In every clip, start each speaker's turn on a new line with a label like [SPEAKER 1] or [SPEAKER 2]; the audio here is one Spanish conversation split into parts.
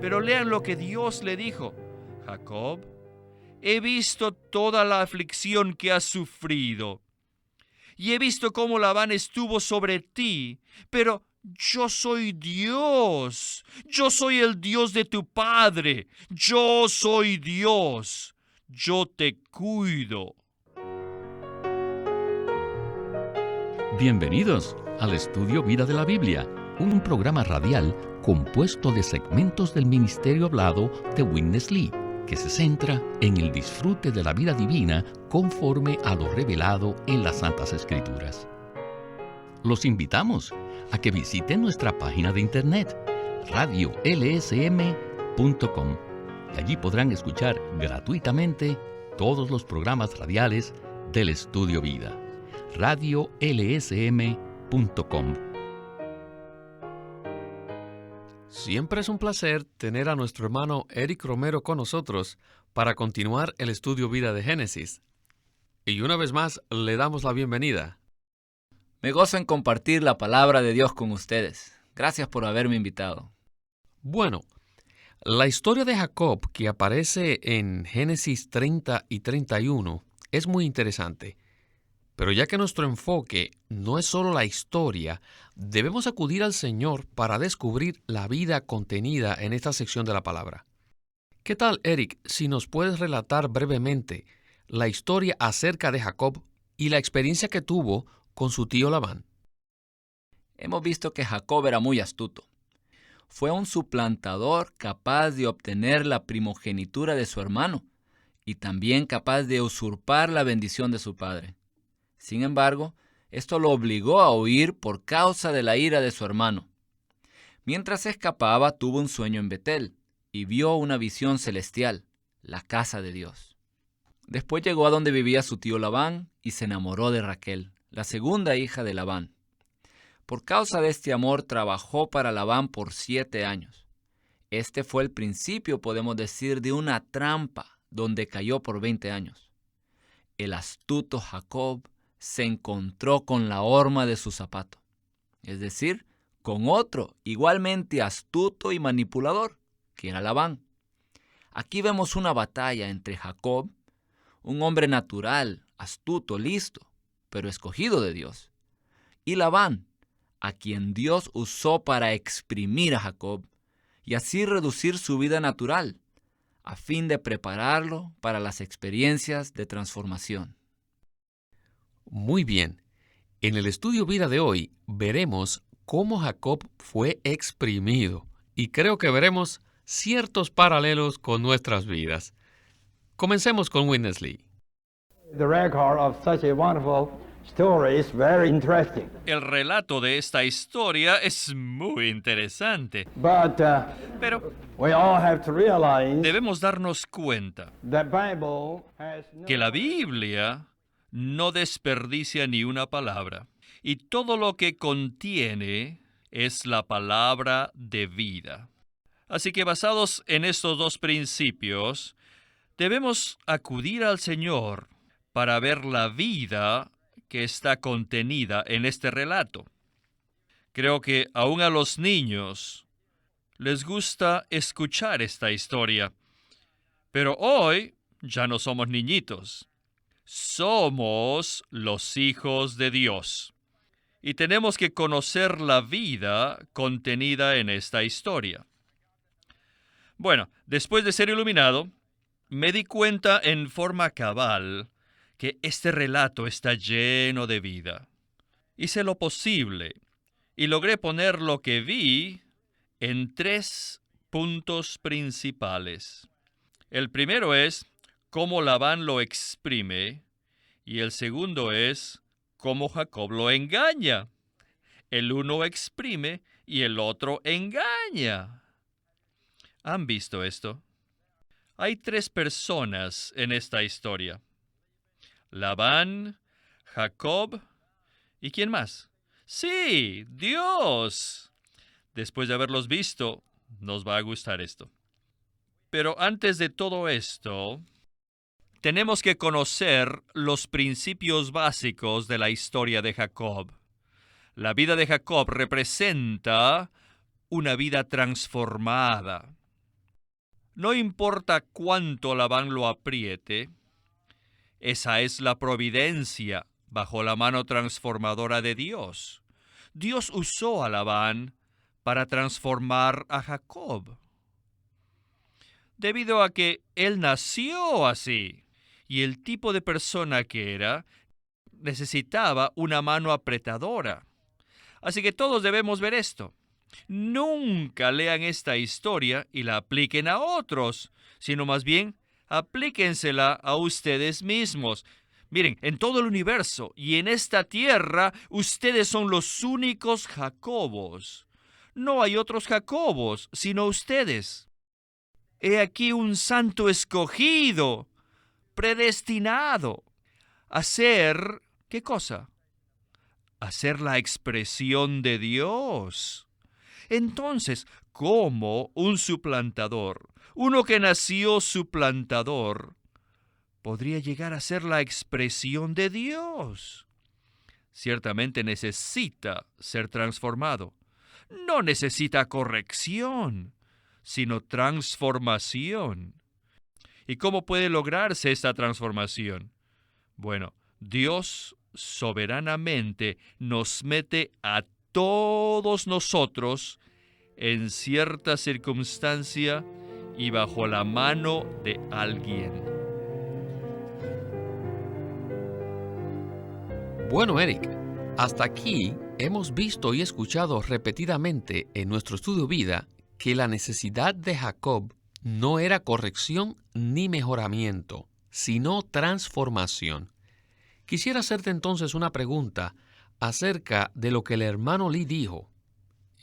[SPEAKER 1] Pero lean lo que Dios le dijo. Jacob, he visto toda la aflicción que has sufrido, y he visto cómo Labán estuvo sobre ti, pero yo soy Dios. Yo soy el Dios de tu padre. Yo soy Dios. Yo te cuido.
[SPEAKER 2] Bienvenidos al Estudio Vida de la Biblia, un programa radial compuesto de segmentos del ministerio hablado de Witness Lee, que se centra en el disfrute de la vida divina conforme a lo revelado en las Santas Escrituras. Los invitamos a que visiten nuestra página de internet, radiolsm.com. Allí podrán escuchar gratuitamente todos los programas radiales del Estudio Vida. radiolsm.com.
[SPEAKER 3] Siempre es un placer tener a nuestro hermano Eric Romero con nosotros para continuar el estudio vida de Génesis. Y una vez más le damos la bienvenida.
[SPEAKER 4] Me gozo en compartir la palabra de Dios con ustedes. Gracias por haberme invitado.
[SPEAKER 3] Bueno, la historia de Jacob que aparece en Génesis 30 y 31 es muy interesante. Pero ya que nuestro enfoque no es solo la historia, debemos acudir al Señor para descubrir la vida contenida en esta sección de la palabra. ¿Qué tal, Eric, si nos puedes relatar brevemente la historia acerca de Jacob y la experiencia que tuvo con su tío Labán?
[SPEAKER 4] Hemos visto que Jacob era muy astuto. Fue un suplantador capaz de obtener la primogenitura de su hermano y también capaz de usurpar la bendición de su padre. Sin embargo, esto lo obligó a huir por causa de la ira de su hermano. Mientras escapaba, tuvo un sueño en Betel y vio una visión celestial, la casa de Dios. Después llegó a donde vivía su tío Labán y se enamoró de Raquel, la segunda hija de Labán. Por causa de este amor, trabajó para Labán por 7 años. Este fue el principio, podemos decir, de una trampa donde cayó por 20 años. El astuto Jacob se encontró con la horma de su zapato, es decir, con otro igualmente astuto y manipulador, que era Labán. Aquí vemos una batalla entre Jacob, un hombre natural, astuto, listo, pero escogido de Dios, y Labán, a quien Dios usó para exprimir a Jacob y así reducir su vida natural, a fin de prepararlo para las experiencias de transformación.
[SPEAKER 3] Muy bien. En el estudio vida de hoy veremos cómo Jacob fue exprimido y creo que veremos ciertos paralelos con nuestras vidas. Comencemos con Witness Lee.
[SPEAKER 5] The record of such a wonderful story is very interesting.
[SPEAKER 1] El relato de esta historia es muy interesante.
[SPEAKER 5] But
[SPEAKER 1] Pero
[SPEAKER 5] we all have to realize
[SPEAKER 1] debemos darnos cuenta
[SPEAKER 5] that Bible has no
[SPEAKER 1] que la Biblia no desperdicia ni una palabra. Y todo lo que contiene es la palabra de vida. Así que basados en estos dos principios, debemos acudir al Señor para ver la vida que está contenida en este relato. Creo que aún a los niños les gusta escuchar esta historia. Pero hoy ya no somos niñitos. Somos los hijos de Dios. Y tenemos que conocer la vida contenida en esta historia. Bueno, después de ser iluminado, me di cuenta en forma cabal que este relato está lleno de vida. Hice lo posible y logré poner lo que vi en 3 puntos principales. El primero es cómo Labán lo exprime y el segundo es cómo Jacob lo engaña. El uno exprime y el otro engaña. ¿Han visto esto? Hay 3 personas en esta historia. Labán, Jacob, ¿y quién más? ¡Sí! ¡Dios! Después de haberlos visto, nos va a gustar esto. Pero antes de todo esto, tenemos que conocer los principios básicos de la historia de Jacob. La vida de Jacob representa una vida transformada. No importa cuánto Labán lo apriete, esa es la providencia bajo la mano transformadora de Dios. Dios usó a Labán para transformar a Jacob, debido a que él nació así, y el tipo de persona que era necesitaba una mano apretadora. Así que todos debemos ver esto. Nunca lean esta historia y la apliquen a otros, sino más bien aplíquensela a ustedes mismos. Miren, en todo el universo y en esta tierra, ustedes son los únicos Jacobos. No hay otros Jacobos, sino ustedes. He aquí un santo escogido, predestinado a ser, ¿qué cosa? A ser la expresión de Dios. Entonces, ¿cómo un suplantador, uno que nació suplantador, podría llegar a ser la expresión de Dios? Ciertamente necesita ser transformado. No necesita corrección, sino transformación. ¿Y cómo puede lograrse esta transformación? Bueno, Dios soberanamente nos mete a todos nosotros en cierta circunstancia y bajo la mano de alguien.
[SPEAKER 3] Bueno, Eric, hasta aquí hemos visto y escuchado repetidamente en nuestro estudio vida que la necesidad de Jacob no era corrección ni mejoramiento, sino transformación. Quisiera hacerte entonces una pregunta acerca de lo que el hermano Lee dijo.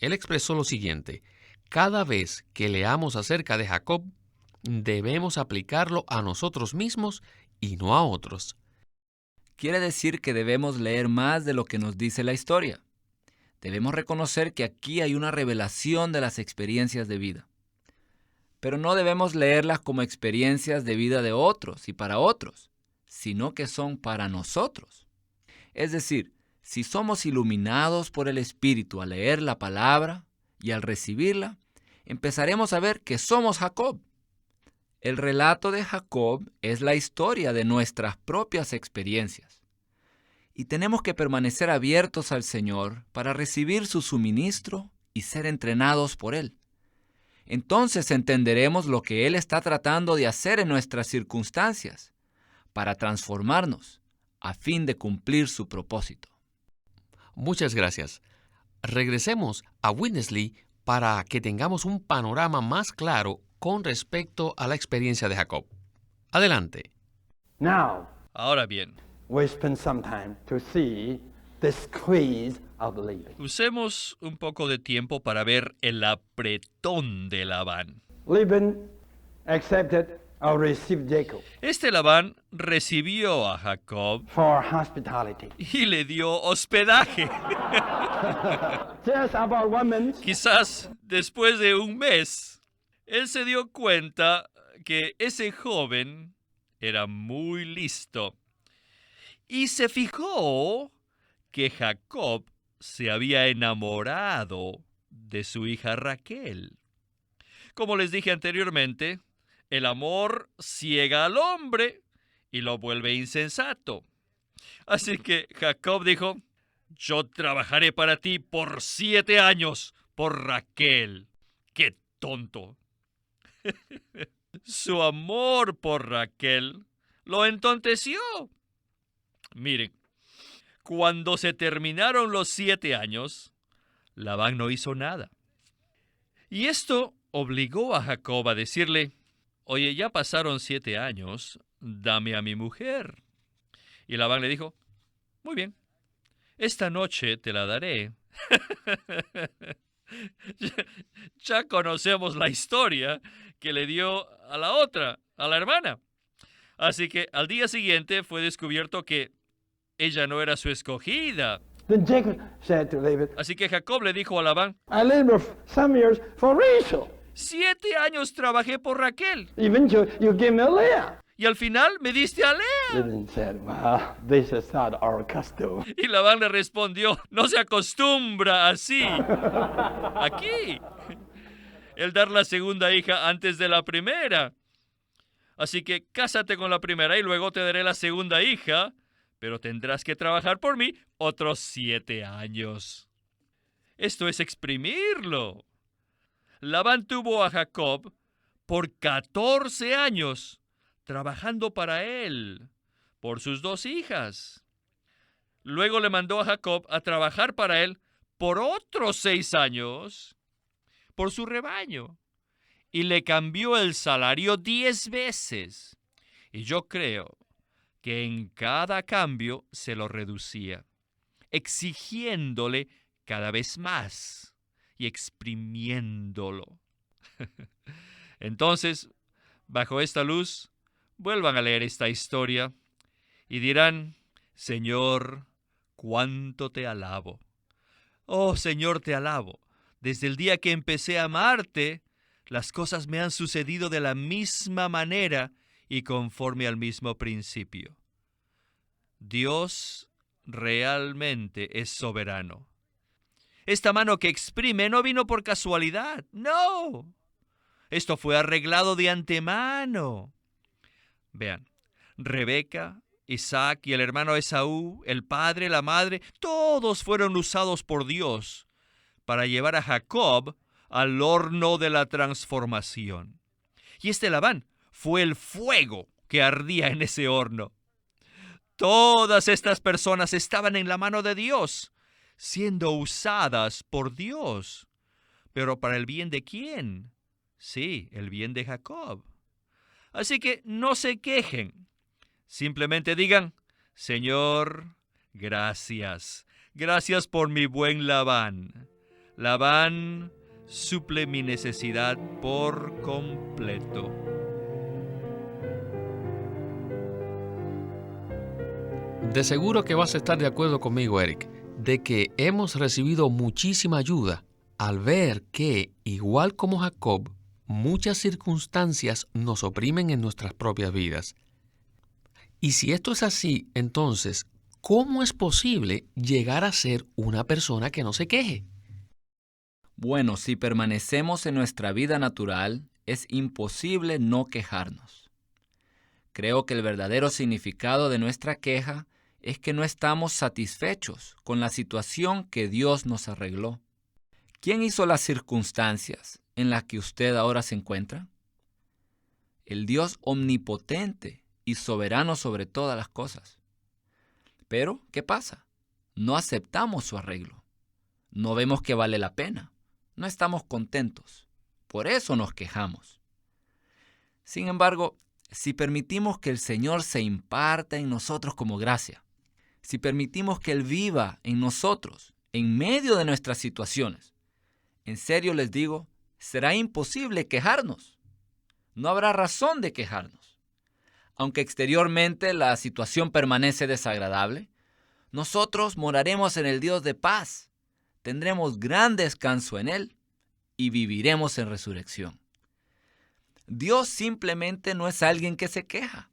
[SPEAKER 3] Él expresó lo siguiente: cada vez que leamos acerca de Jacob, debemos aplicarlo a nosotros mismos y no a otros.
[SPEAKER 4] Quiere decir que debemos leer más de lo que nos dice la historia. Debemos reconocer que aquí hay una revelación de las experiencias de vida. Pero no debemos leerlas como experiencias de vida de otros y para otros, sino que son para nosotros. Es decir, si somos iluminados por el Espíritu al leer la palabra y al recibirla, empezaremos a ver que somos Jacob. El relato de Jacob es la historia de nuestras propias experiencias. Y tenemos que permanecer abiertos al Señor para recibir su suministro y ser entrenados por Él. Entonces entenderemos lo que Él está tratando de hacer en nuestras circunstancias para transformarnos a fin de cumplir su propósito.
[SPEAKER 3] Muchas gracias. Regresemos a Witness Lee para que tengamos un panorama más claro con respecto a la experiencia de Jacob. Adelante.
[SPEAKER 5] Now,
[SPEAKER 1] Ahora bien,
[SPEAKER 5] we spend some time to see the squeeze of Laban.
[SPEAKER 1] usemos un poco de tiempo para ver el apretón de Labán.
[SPEAKER 5] Laban accepted or received Jacob
[SPEAKER 1] Este Labán recibió a Jacob
[SPEAKER 5] for hospitality.
[SPEAKER 1] y le dio hospedaje.
[SPEAKER 5] Just about 1 month,
[SPEAKER 1] Quizás después de un mes, él se dio cuenta que ese joven era muy listo y se fijó que Jacob se había enamorado de su hija Raquel. Como les dije anteriormente, el amor ciega al hombre y lo vuelve insensato. Así que Jacob dijo: yo trabajaré para ti por 7 años por Raquel. ¡Qué tonto! Su amor por Raquel lo entonteció. Miren, cuando se terminaron los 7 años, Labán no hizo nada. Y esto obligó a Jacob a decirle: oye, ya pasaron 7 años, dame a mi mujer. Y Labán le dijo: muy bien, esta noche te la daré. Ya conocemos la historia que le dio a la otra, a la hermana. Así que al día siguiente fue descubierto que ella no era su escogida.
[SPEAKER 5] then Jacob said to Laban,
[SPEAKER 1] Así que Jacob le dijo a Labán:
[SPEAKER 5] I labored some years for Rachel.
[SPEAKER 1] 7 años trabajé por Raquel
[SPEAKER 5] Eventually, you gave me a Leah.
[SPEAKER 1] y al final me diste a Lea.
[SPEAKER 5] Laban said, well, this is not our custom.
[SPEAKER 1] Y Labán le respondió: no se acostumbra así. Aquí. el dar la segunda hija antes de la primera. Así que cásate con la primera y luego te daré la segunda hija, pero tendrás que trabajar por mí otros 7 años. Esto es exprimirlo. Labán tuvo a Jacob por 14 años, trabajando para él, por sus 2 hijas. Luego le mandó a Jacob a trabajar para él por otros 6 años, por su rebaño, y le cambió el salario 10 veces. Y yo creo que en cada cambio se lo reducía, exigiéndole cada vez más y exprimiéndolo. Entonces, bajo esta luz, vuelvan a leer esta historia y dirán: Señor, cuánto te alabo. Oh, Señor, te alabo. Desde el día que empecé a amarte, las cosas me han sucedido de la misma manera y conforme al mismo principio. Dios realmente es soberano. Esta mano que exprime no vino por casualidad, no. Esto fue arreglado de antemano. Vean, Rebeca, Isaac y el hermano Esaú, el padre, la madre, todos fueron usados por Dios para llevar a Jacob al horno de la transformación. Y este Labán fue el fuego que ardía en ese horno. Todas estas personas estaban en la mano de Dios, siendo usadas por Dios. ¿Pero para el bien de quién? Sí, el bien de Jacob. Así que no se quejen. Simplemente digan: Señor, gracias. Gracias por mi buen Labán. Labán suple mi necesidad por completo.
[SPEAKER 3] De seguro que vas a estar de acuerdo conmigo, Eric, de que hemos recibido muchísima ayuda al ver que, igual como Jacob, muchas circunstancias nos oprimen en nuestras propias vidas. Y si esto es así, entonces, ¿cómo es posible llegar a ser una persona que no se queje?
[SPEAKER 4] Bueno, si permanecemos en nuestra vida natural, es imposible no quejarnos. Creo que el verdadero significado de nuestra queja es que no estamos satisfechos con la situación que Dios nos arregló. ¿Quién hizo las circunstancias en las que usted ahora se encuentra? El Dios omnipotente y soberano sobre todas las cosas. Pero, ¿qué pasa? No aceptamos su arreglo. No vemos que vale la pena. No estamos contentos. Por eso nos quejamos. Sin embargo, si permitimos que el Señor se imparta en nosotros como gracia, si permitimos que Él viva en nosotros, en medio de nuestras situaciones, en serio les digo, será imposible quejarnos. No habrá razón de quejarnos. Aunque exteriormente la situación permanece desagradable, nosotros moraremos en el Dios de paz, tendremos gran descanso en Él y viviremos en resurrección. Dios simplemente no es alguien que se queja.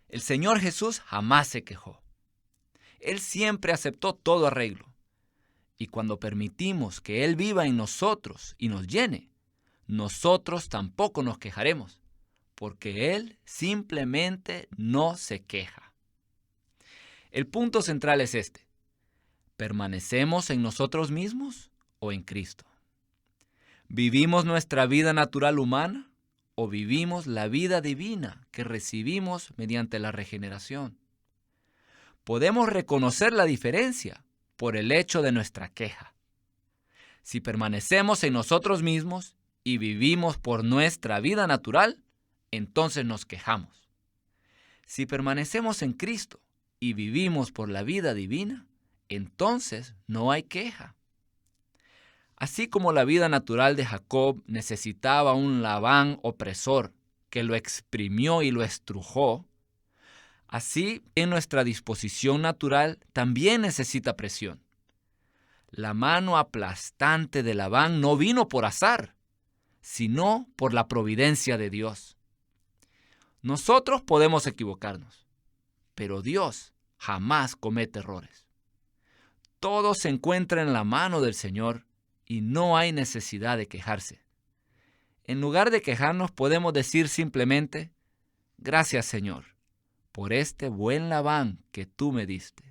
[SPEAKER 4] El Señor Jesús jamás se quejó. Él siempre aceptó todo arreglo. Y cuando permitimos que Él viva en nosotros y nos llene, nosotros tampoco nos quejaremos, porque Él simplemente no se queja. El punto central es este: ¿permanecemos en nosotros mismos o en Cristo? ¿Vivimos nuestra vida natural humana o vivimos la vida divina que recibimos mediante la regeneración? Podemos reconocer la diferencia por el hecho de nuestra queja. Si permanecemos en nosotros mismos y vivimos por nuestra vida natural, entonces nos quejamos. Si permanecemos en Cristo y vivimos por la vida divina, entonces no hay queja. Así como la vida natural de Jacob necesitaba un Labán opresor que lo exprimió y lo estrujó, así en nuestra disposición natural también necesita presión. La mano aplastante de Labán no vino por azar, sino por la providencia de Dios. Nosotros podemos equivocarnos, pero Dios jamás comete errores. Todo se encuentra en la mano del Señor y no hay necesidad de quejarse. en lugar de quejarnos, podemos decir simplemente, gracias Señor, por este buen Labán que tú me diste.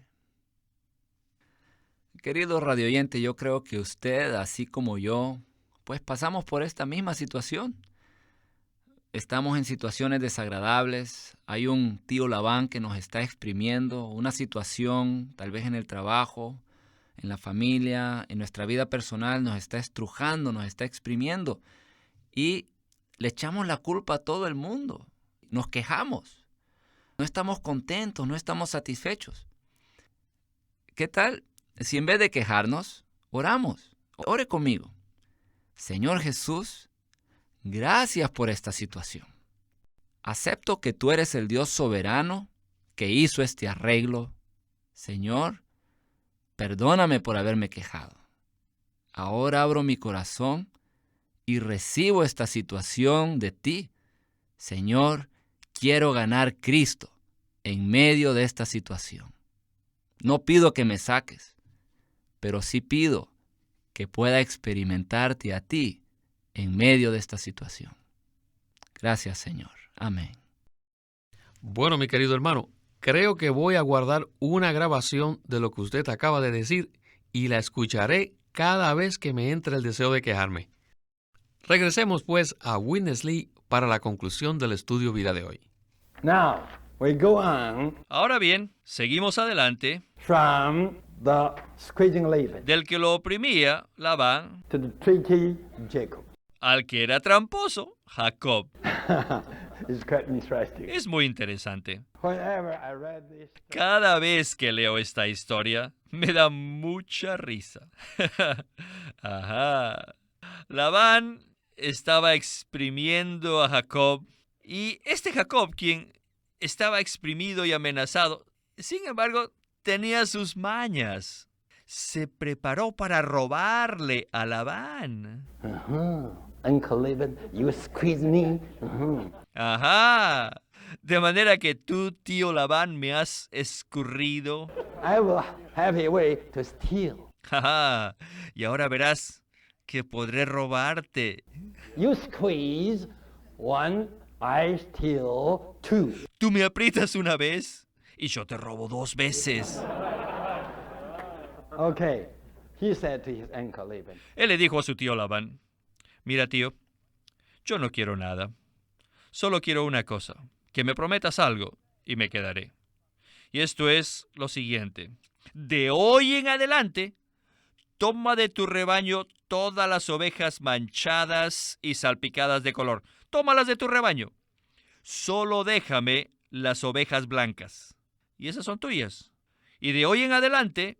[SPEAKER 4] Querido radioyente, yo creo que usted, así como yo, pues pasamos por esta misma situación. Estamos en situaciones desagradables, hay un tío Labán que nos está exprimiendo, una situación tal vez en el trabajo, en la familia, en nuestra vida personal, nos está estrujando, nos está exprimiendo y le echamos la culpa a todo el mundo, nos quejamos, no estamos contentos, no estamos satisfechos. ¿Qué tal si en vez de quejarnos, oramos? Ore conmigo. Señor Jesús, gracias por esta situación. Acepto que tú eres el Dios soberano que hizo este arreglo. Señor, perdóname por haberme quejado. Ahora abro mi corazón y recibo esta situación de ti. Señor, quiero ganar Cristo en medio de esta situación. No pido que me saques, pero sí pido que pueda experimentarte a ti en medio de esta situación. Gracias, Señor. Amén.
[SPEAKER 3] Bueno, mi querido hermano, creo que voy a guardar una grabación de lo que usted acaba de decir y la escucharé cada vez que me entre el deseo de quejarme. Regresemos pues a Witness Lee para la conclusión del estudio vida de hoy.
[SPEAKER 5] Now, we go on
[SPEAKER 1] Ahora bien, seguimos adelante.
[SPEAKER 5] from the squeezing Laban
[SPEAKER 1] Del que lo oprimía, Labán,
[SPEAKER 5] to the tricky Jacob.
[SPEAKER 1] al que era tramposo, Jacob.
[SPEAKER 5] It's quite interesting.
[SPEAKER 1] Es muy interesante.
[SPEAKER 5] Whenever I read this,
[SPEAKER 1] Cada vez que leo esta historia, me da mucha risa. Ajá. Labán estaba exprimiendo a Jacob, y este Jacob, quien estaba exprimido y amenazado, sin embargo, tenía sus mañas. Se preparó para robarle a Labán.
[SPEAKER 5] Uncle Laban, you squeeze me.
[SPEAKER 1] Ajá. De manera que tú, tío Labán, me has escurrido.
[SPEAKER 5] I will have a way to steal.
[SPEAKER 1] Ajá. Y ahora verás que podré robarte.
[SPEAKER 5] You squeeze one, I steal two.
[SPEAKER 1] Tú me aprietas una vez y yo te robo 2 veces.
[SPEAKER 5] Okay, he said to his uncle Laban,
[SPEAKER 1] Él le dijo a su tío Labán, mira tío, yo no quiero nada. Solo quiero una cosa, que me prometas algo y me quedaré. Y esto es lo siguiente. De hoy en adelante, toma de tu rebaño todas las ovejas manchadas y salpicadas de color. Tómalas de tu rebaño. Solo déjame las ovejas blancas. Y esas son tuyas. Y de hoy en adelante,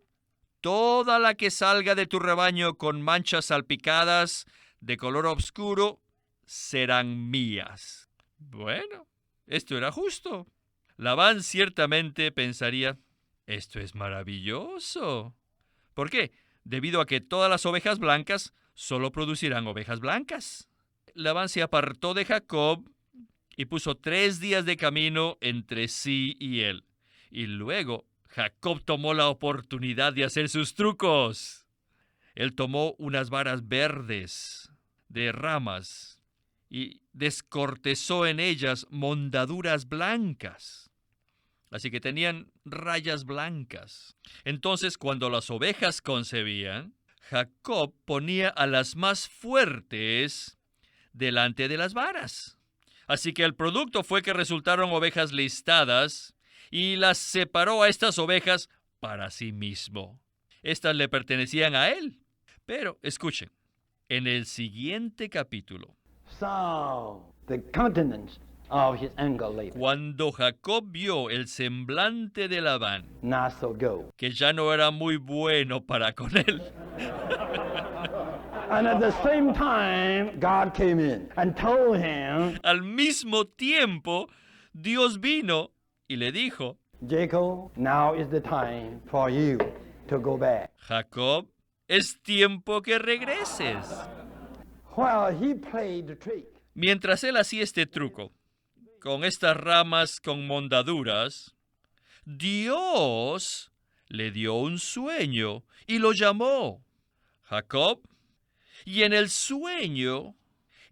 [SPEAKER 1] toda la que salga de tu rebaño con manchas salpicadas de color oscuro serán mías. Bueno, esto era justo. Labán ciertamente pensaría, esto es maravilloso. ¿Por qué? Debido a que todas las ovejas blancas solo producirán ovejas blancas. Labán se apartó de Jacob y puso 3 días de camino entre sí y él. Y luego Jacob tomó la oportunidad de hacer sus trucos. Él tomó unas varas verdes de ramas y descortezó en ellas mondaduras blancas. Así que tenían rayas blancas. Entonces, cuando las ovejas concebían, Jacob ponía a las más fuertes delante de las varas. Así que el producto fue que resultaron ovejas listadas y las separó a estas ovejas para sí mismo. Estas le pertenecían a él. Pero, escuchen, en el siguiente capítulo,
[SPEAKER 5] saw the countenance of his uncle Laban,
[SPEAKER 1] cuando Jacob vio el semblante de Labán,
[SPEAKER 5] not so good.
[SPEAKER 1] que ya no era muy bueno para con él,
[SPEAKER 5] And at the same time, God came in and told him,
[SPEAKER 1] al mismo tiempo, Dios vino y le dijo,
[SPEAKER 5] Jacob, now is the time for you to go back.
[SPEAKER 1] Jacob, es tiempo que regreses.
[SPEAKER 5] While he played the trick,
[SPEAKER 1] Mientras él hacía este truco, con estas ramas con mondaduras, Dios le dio un sueño y lo llamó Jacob. Y en el sueño,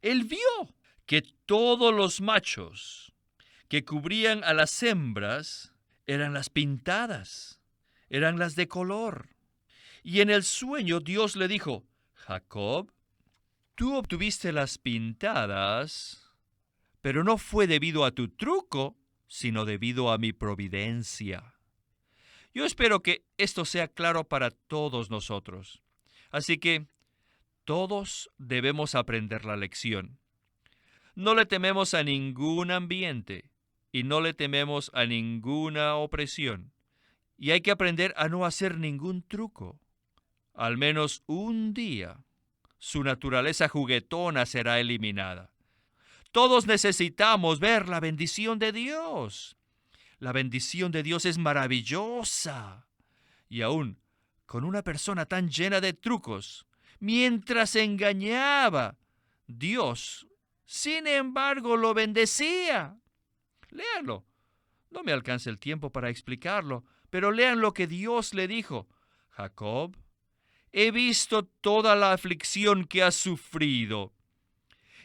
[SPEAKER 1] Él vio que todos los machos que cubrían a las hembras eran las pintadas, eran las de color. Y en el sueño Dios le dijo: Jacob, tú obtuviste las pintadas, pero no fue debido a tu truco, sino debido a mi providencia. Yo espero que esto sea claro para todos nosotros. Así que todos debemos aprender la lección. No le tememos a ningún ambiente y no le tememos a ninguna opresión. Y hay que aprender a no hacer ningún truco. Al menos un día, su naturaleza juguetona será eliminada. Todos necesitamos ver la bendición de Dios. La bendición de Dios es maravillosa. Y aún con una persona tan llena de trucos, mientras engañaba, Dios, sin embargo, lo bendecía. Léanlo. No me alcanza el tiempo para explicarlo, pero lean lo que Dios le dijo. Jacob, he visto toda la aflicción que has sufrido,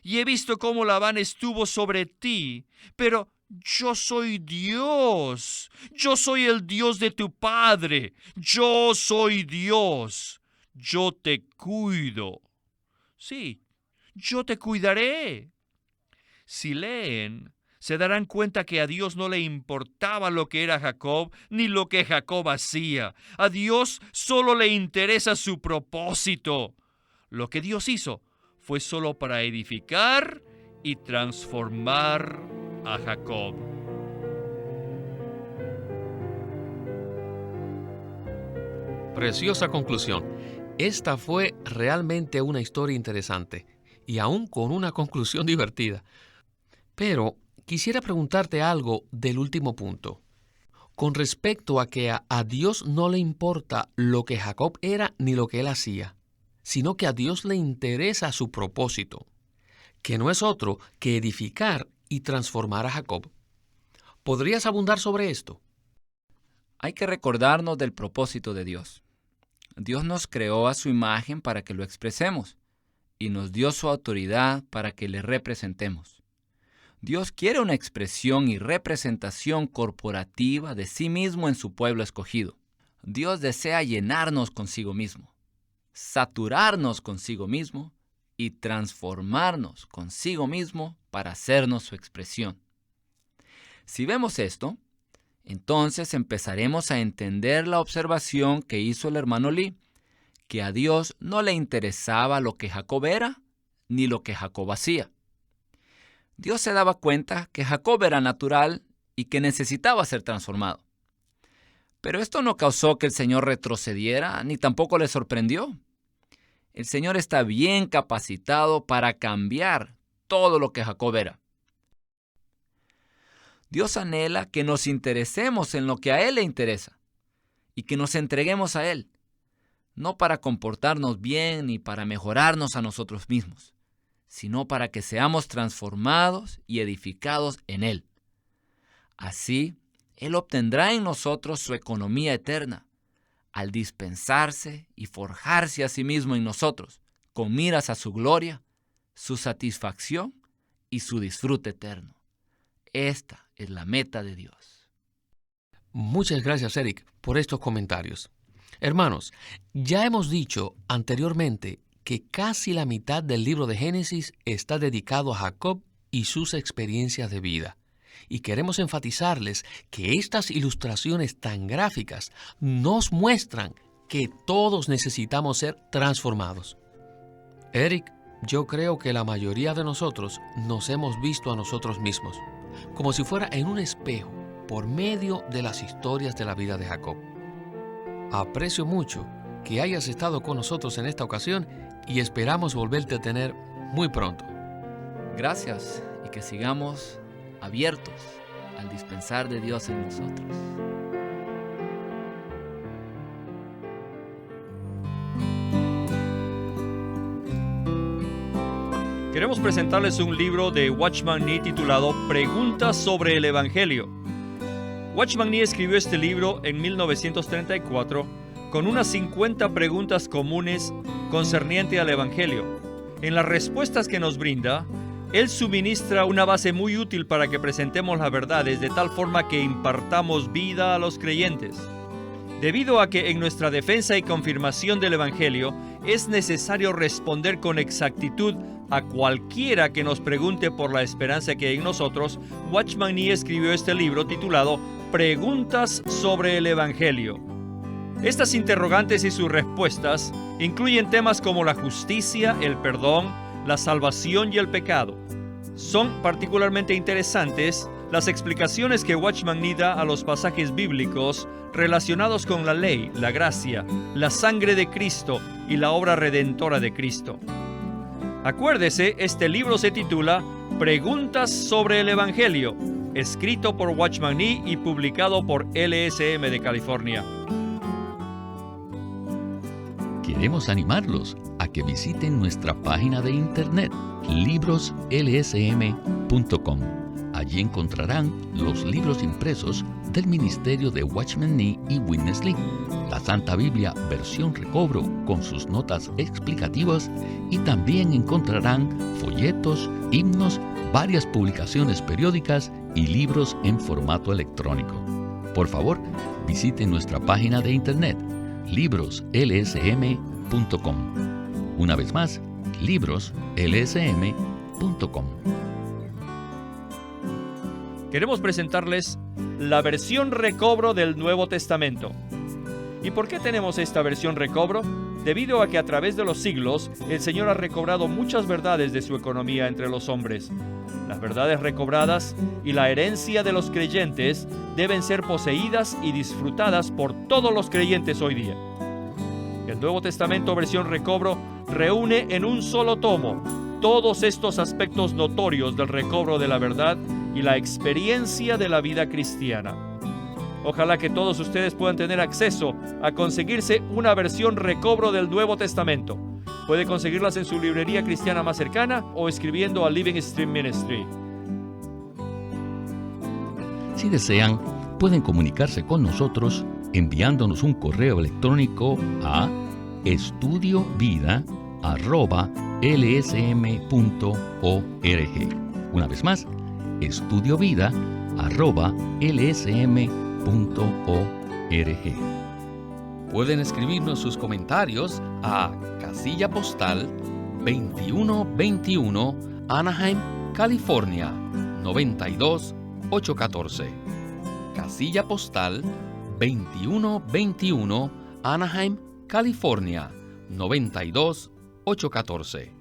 [SPEAKER 1] y he visto cómo Labán estuvo sobre ti, pero yo soy Dios. Yo soy el Dios de tu padre. Yo soy Dios. Yo te cuido. Sí, yo te cuidaré. Si leen, se darán cuenta que a Dios no le importaba lo que era Jacob, ni lo que Jacob hacía. A Dios solo le interesa su propósito. Lo que Dios hizo fue solo para edificar y transformar a Jacob.
[SPEAKER 3] Preciosa conclusión. Esta fue realmente una historia interesante y aún con una conclusión divertida. Pero quisiera preguntarte algo del último punto. Con respecto a que a Dios no le importa lo que Jacob era ni lo que él hacía, sino que a Dios le interesa su propósito, que no es otro que edificar y transformar a Jacob. ¿Podrías abundar sobre esto?
[SPEAKER 4] Hay que recordarnos del propósito de Dios. Dios nos creó a su imagen para que lo expresemos y nos dio su autoridad para que le representemos. Dios quiere una expresión y representación corporativa de sí mismo en su pueblo escogido. Dios desea llenarnos consigo mismo, saturarnos consigo mismo y transformarnos consigo mismo para hacernos su expresión. Si vemos esto, entonces empezaremos a entender la observación que hizo el hermano Lee, que a Dios no le interesaba lo que Jacob era ni lo que Jacob hacía. Dios se daba cuenta que Jacob era natural y que necesitaba ser transformado. Pero esto no causó que el Señor retrocediera ni tampoco le sorprendió. El Señor está bien capacitado para cambiar todo lo que Jacob era. Dios anhela que nos interesemos en lo que a Él le interesa y que nos entreguemos a Él, no para comportarnos bien ni para mejorarnos a nosotros mismos, sino para que seamos transformados y edificados en Él. Así, Él obtendrá en nosotros su economía eterna, al dispensarse y forjarse a sí mismo en nosotros, con miras a su gloria, su satisfacción y su disfrute eterno. Esta es la meta de Dios.
[SPEAKER 3] Muchas gracias, Eric, por estos comentarios. Hermanos, ya hemos dicho anteriormente que casi la mitad del libro de Génesis está dedicado a Jacob y sus experiencias de vida. Y queremos enfatizarles que estas ilustraciones tan gráficas nos muestran que todos necesitamos ser transformados. Eric, yo creo que la mayoría de nosotros nos hemos visto a nosotros mismos, como si fuera en un espejo, por medio de las historias de la vida de Jacob. Aprecio mucho que hayas estado con nosotros en esta ocasión y esperamos volverte a tener muy pronto.
[SPEAKER 4] Gracias y que sigamos abiertos al dispensar de Dios en nosotros.
[SPEAKER 1] Queremos presentarles un libro de Watchman Nee titulado Preguntas sobre el Evangelio. Watchman Nee escribió este libro en 1934 con unas 50 preguntas comunes concernientes al Evangelio. En las respuestas que nos brinda, él suministra una base muy útil para que presentemos las verdades de tal forma que impartamos vida a los creyentes. Debido a que en nuestra defensa y confirmación del Evangelio es necesario responder con exactitud a cualquiera que nos pregunte por la esperanza que hay en nosotros, Watchman Nee escribió este libro titulado Preguntas sobre el Evangelio. Estas interrogantes y sus respuestas incluyen temas como la justicia, el perdón, la salvación y el pecado. Son particularmente interesantes las explicaciones que Watchman Nee da a los pasajes bíblicos relacionados con la ley, la gracia, la sangre de Cristo y la obra redentora de Cristo. Acuérdese, este libro se titula Preguntas sobre el Evangelio, escrito por Watchman Nee y publicado por LSM de California.
[SPEAKER 2] Queremos animarlos a que visiten nuestra página de internet, libroslsm.com. Allí encontrarán los libros impresos del ministerio de Watchman Nee y Witness Lee, la Santa Biblia versión recobro con sus notas explicativas, y también encontrarán folletos, himnos, varias publicaciones periódicas y libros en formato electrónico. Por favor, visiten nuestra página de internet, libroslsm.com. Una vez más, libroslsm.com.
[SPEAKER 1] Queremos presentarles la versión recobro del Nuevo Testamento. ¿Y por qué tenemos esta versión recobro? Debido a que a través de los siglos, el Señor ha recobrado muchas verdades de su economía entre los hombres. Las verdades recobradas y la herencia de los creyentes deben ser poseídas y disfrutadas por todos los creyentes hoy día. El Nuevo Testamento versión recobro reúne en un solo tomo todos estos aspectos notorios del recobro de la verdad y la experiencia de la vida cristiana. Ojalá que todos ustedes puedan tener acceso a conseguirse una versión recobro del Nuevo Testamento. Puede conseguirlas en su librería cristiana más cercana o escribiendo a Living Stream Ministry.
[SPEAKER 2] Si desean, pueden comunicarse con nosotros enviándonos un correo electrónico a estudiovida@lsm.org. Una vez más, estudiovida@lsm.org.
[SPEAKER 3] Pueden escribirnos sus comentarios a Casilla Postal 2121, Anaheim, California 92814. Casilla Postal 2121, Anaheim, California 92814.